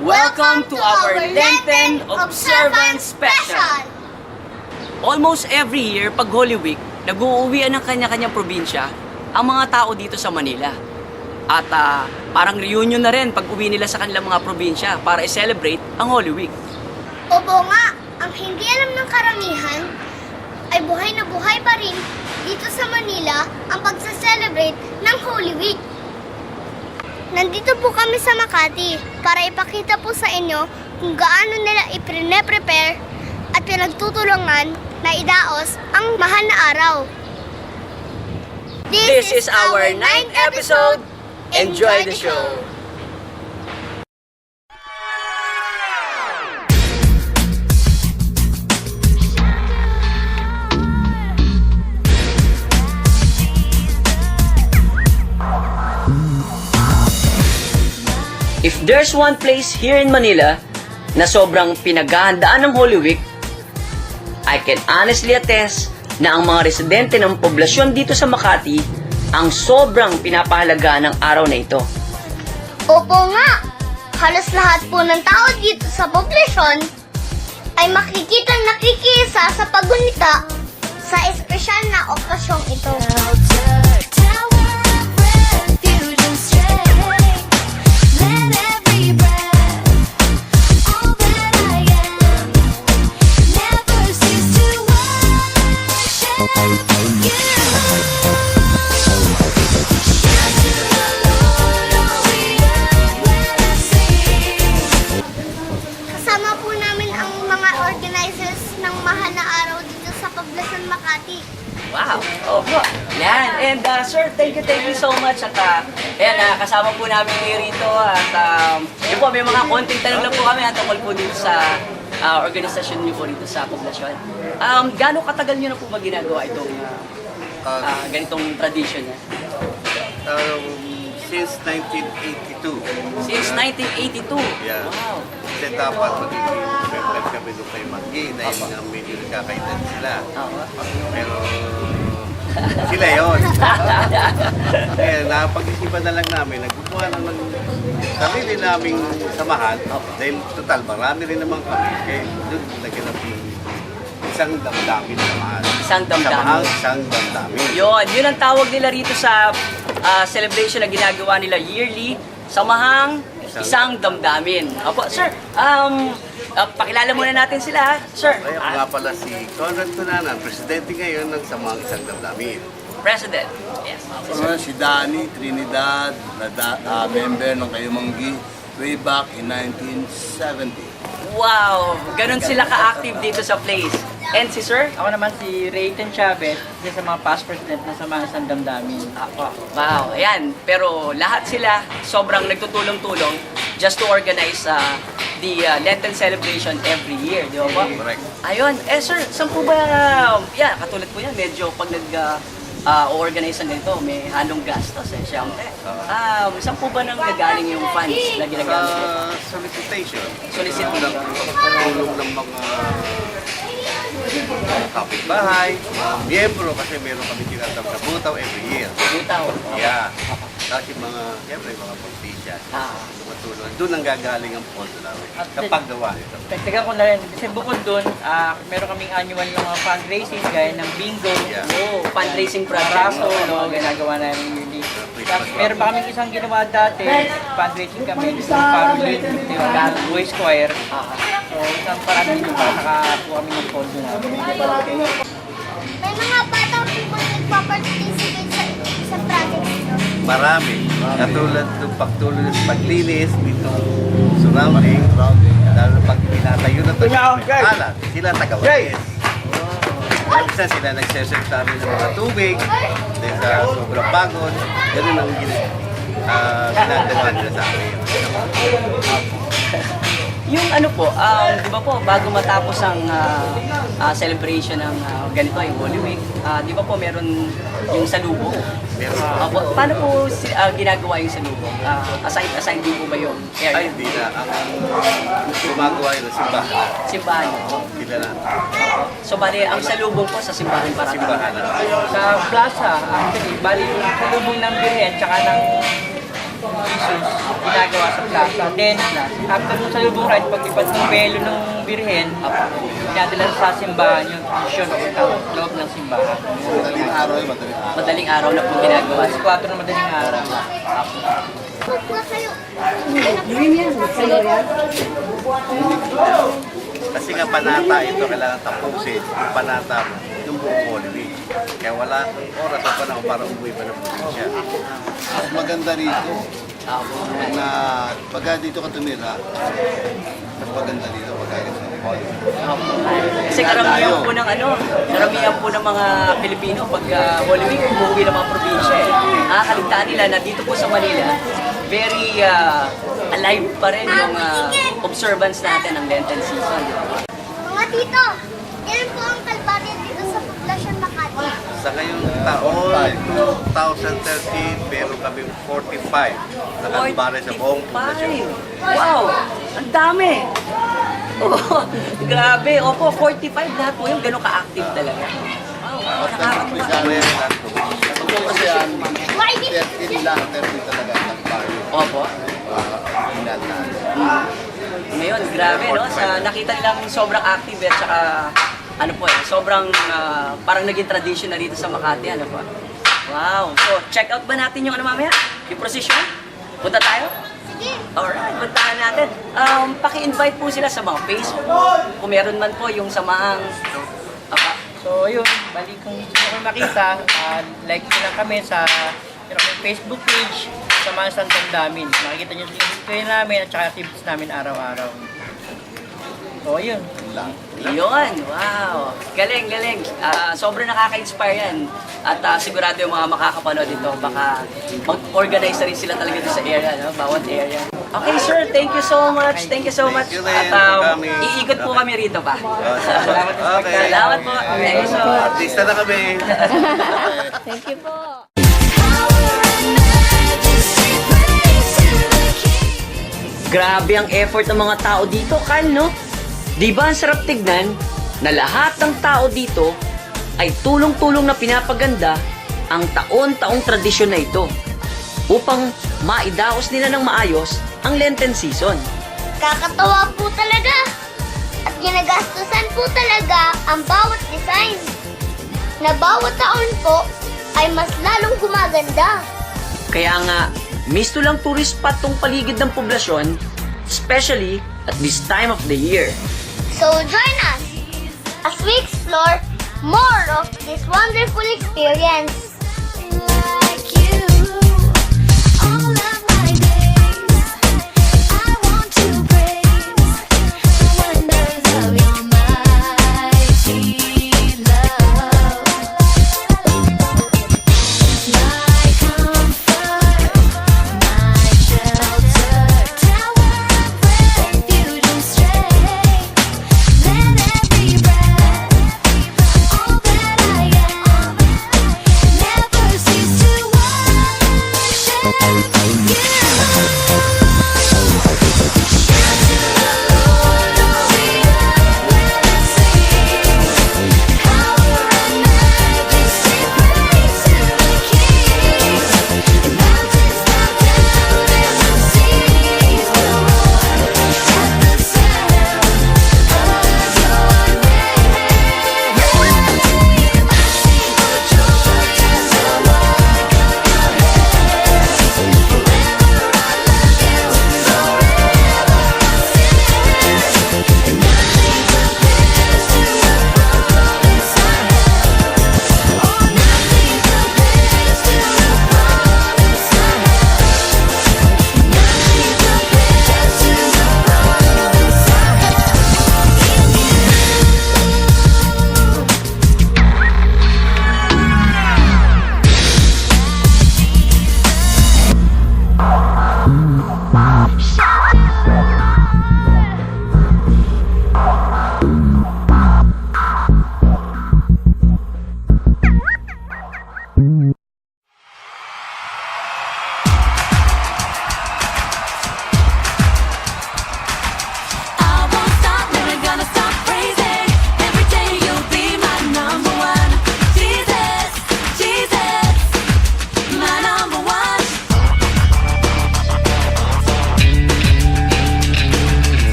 Welcome to our Lenten Observance Special! Almost every year, pag Holy Week, nag-uuwian ng kanya-kanyang probinsya ang mga tao dito sa Manila. At parang reunion na rin pag uwi nila sa kanilang mga probinsya para i-celebrate ang Holy Week. Opo nga, ang hindi alam ng karamihan ay buhay na buhay pa rin dito sa Manila ang pagsa-celebrate ng Holy Week. Nandito po kami sa Makati para ipakita po sa inyo kung gaano nila ipine-prepare at pinagtutulungan na idaos ang mahal na araw. This is our 9th episode. Enjoy the show! If there's one place here in Manila na sobrang pinaghahandaan ng Holy Week, I can honestly attest na ang mga residente ng poblasyon dito sa Makati ang sobrang pinapahalaga ng araw na ito. Opo nga, halos lahat po ng tao dito sa poblasyon ay makikitang nakikisa sa paggunita sa espesyal na okasyong ito. Kasama po namin ang mga organizers ng mahal na araw dito sa Poblacion Makati. Wow! Opo. Yan. And sir, thank you so much. At ayan, kasama po namin kayo rito. At yun po, may mga konting tanong lang po kami at tungkol po dito sa organisasyon niyo po dito sa poblasyon. Gaano katagal niyo na po ba ginagawa itong ganitong tradition niya? Since 1982. Since 1982? Yeah. Wow! Kasi dapat magiging member kami doon kay Maggie dahil nga medyo nagkakaitan sila. Pero sila yun. Kaya napag-isipan na lang namin, nagkukuha lang ng sarili naming samahan dahil total marami rin naman kami. Kaya doon naganap yung isang damdamin samahan. Isang damdamin. Samahan, isang damdamin. Yun ang tawag nila rito sa celebration na ginagawa nila yearly, samahang isang damdamin. Opo, sir, pakilala muna natin sila, ha? Sir. Ay, ako nga pala si Conrad Tunanan, presidente ngayon ng Samahang Isang Damdamin. President. Yes. Si Danny Trinidad, member ng Kayumanggi way back in 1970. Wow! Ganon sila ka-active dito sa place. And si sir? Ako naman si Rayton Chavez, isa sa mga past president ng Samahang Isang Damdamin. Ako. Wow, ayan. Pero lahat sila sobrang nagtutulong-tulong just to organize the Lenten celebration every year, di ba po? Correct. Ayun. Sir, saan po ba, katulad po yan, medyo pag organize ng ganito, may halong gastos syempre. Saan po ba nang gagaling yung funds na ginagamit nito? Solicitation. Solicitation. Tulong ng mga kapitbahay, miyembro kasi meron kami tinatawag na butaw every year. Butaw. Yeah. Kasi siyempre mga politician, tumutulong. Doon ang gagaling ang pondo namin kapag gawa ito. Tagtagan ko na rin, kasi bukod dun, meron kaming annual ng mga fundraising gaya ng bingo, Yeah. Oh, fundraising project. raso, ginagawa namin yearly. Tapos meron pa kaming isang ginawa dati, fundraising kami, isang Caroline, yung Boys Choir. So isang parang din para nakakuha kami ng pondo namin. May mga bata po ba nagpa-participate sa project nito? Marami. Katulad ng pagtulong sa paglinis, itong surrounding, lalo pag pinatayo na ito, alat, sila tagawalis. Minsan sila nagseset sa amin ng mga tubig, dahil sa sobrang pagod, ganun ang ginagawa nila sa amin. Yung ano po, di ba po, bago matapos ang celebration ng ganito, yung Holy Week, di ba po meron yung salubong? Meron. Paano po ginagawa yung salubong? Aside din po ba yung Ay, area? hindi na. Ang gumagawa yun ng simbahan. Simbahan. Sila na. So, bali, ang salubong po sa simbahan para Simbahan na. Sa plaza, actually, bali yung salubong ng Birhen tsaka ng Jesus, ginagawa sa plaza. Then, after ng salubong ride, paglipat ng belo ng Birhen, dinadala sa simbahan yung mission o loob ng simbahan. Madaling araw ay madaling araw. madaling araw na po ginagawa. Alas 4 na madaling araw. Huwag na kayo. Kasi nga panata ito, kailangan tapusin yung panata yung buong Holy Week. Kaya wala oras at panahon para umuwi pa ng probinsya. Mas maganda rito na pagka dito ka tumira, mas maganda dito pagka sa Hollywood. Kasi karamihan po ng karamihan po ng mga Pilipino pag Holy Week umuwi ng mga probinsya eh. Nakakaligtaan nila na dito po sa Manila, very alive pa rin yung observance natin ng Lenten season. Di ba? Mga tito, ilan po ang kalbaryo dito sa poblasyon Makati? Sa ngayong taon, 2013, meron kami 45 na kalbare sa buong populasyon. 45. Wow! Ang dami! Oh, grabe. Opo, 45 lahat po yung gano'n ka-active talaga. Wow, nakakatuwa. Kasama yan lahat po. Ito kasi yan, Why did 13 lang, 13 talaga ang pari. Opo. Ngayon, grabe, no? Nakita nilang sobrang active at saka, ano po sobrang parang naging tradition na dito sa Makati, ano po. Wow. So, check out ba natin yung ano mamaya? Yung procession? Punta tayo? Sige. Alright, puntahan natin. Paki-invite po sila sa mga Facebook. Kung meron man po yung samahang... So, yun, bali kung gusto nyo makita, like nyo lang kami sa meron kaming Facebook page, Samahan Santo Damin. Makikita nyo yung history namin at saka activities namin araw-araw. So, yun. Yun, wow. Galing, galing. Sobrang nakaka-inspire yan. At sigurado yung mga makakapanood dito, baka mag-organize na rin sila talaga dito sa area, no? Bawat area. Okay, sir. Thank you so much. Thank you so much. Thank you rin. At iikot po kami rito pa. Salamat sa Okay. Salamat po. Thank you so much. Artista na kami. Thank you po. Grabe ang effort ng mga tao dito, Kal, no? Di ba ang sarap tignan na lahat ng tao dito ay tulong-tulong na pinapaganda ang taon-taong tradisyon na ito upang maidaos nila ng maayos ang Lenten season. Kakatawa po talaga. At ginagastusan po talaga ang bawat design. Na bawat taon po ay mas lalong gumaganda. Kaya nga, misto lang tourist spot tong paligid ng poblasyon, especially at this time of the year. So join us as we explore more of this wonderful experience. Like you, all of my days, I want to praise the wonders of your mighty love. My comfort, my shelter, tower of refuge and strength. Let every breath, all that I am, never cease to wonder.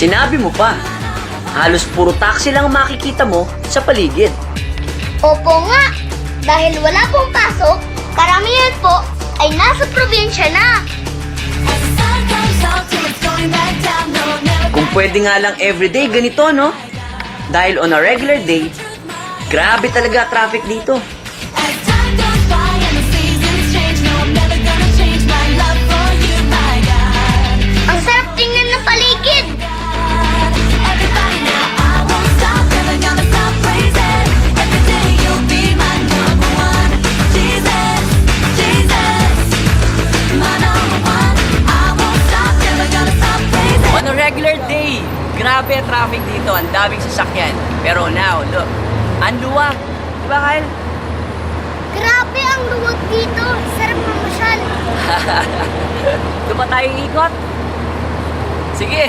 Sinabi mo pa, halos puro taxi lang ang makikita mo sa paligid. Opo nga, dahil wala pong pasok, karamihan po ay nasa probinsya na. As the sun comes up till it's going back down, no, never Kung pwede nga lang everyday ganito, no? Dahil on a regular day, grabe talaga traffic dito. As time goes by and the seasons change, no, I'm never gonna change my love for you, my God. Ang sarap tingnan ng paligid. Everybody now, I won't stop, never gonna stop praising. Every day you'll be my number one. Jesus, Jesus, my number one. I won't stop, never gonna stop praising. On a regular day, grabe ang traffic dito, ang daming sasakyan. Pero now, look, ang luwag. Diba, Kyle? Grabe ang luwag dito. Sarap mamasyal. Doon pa tayo ikot? Sige.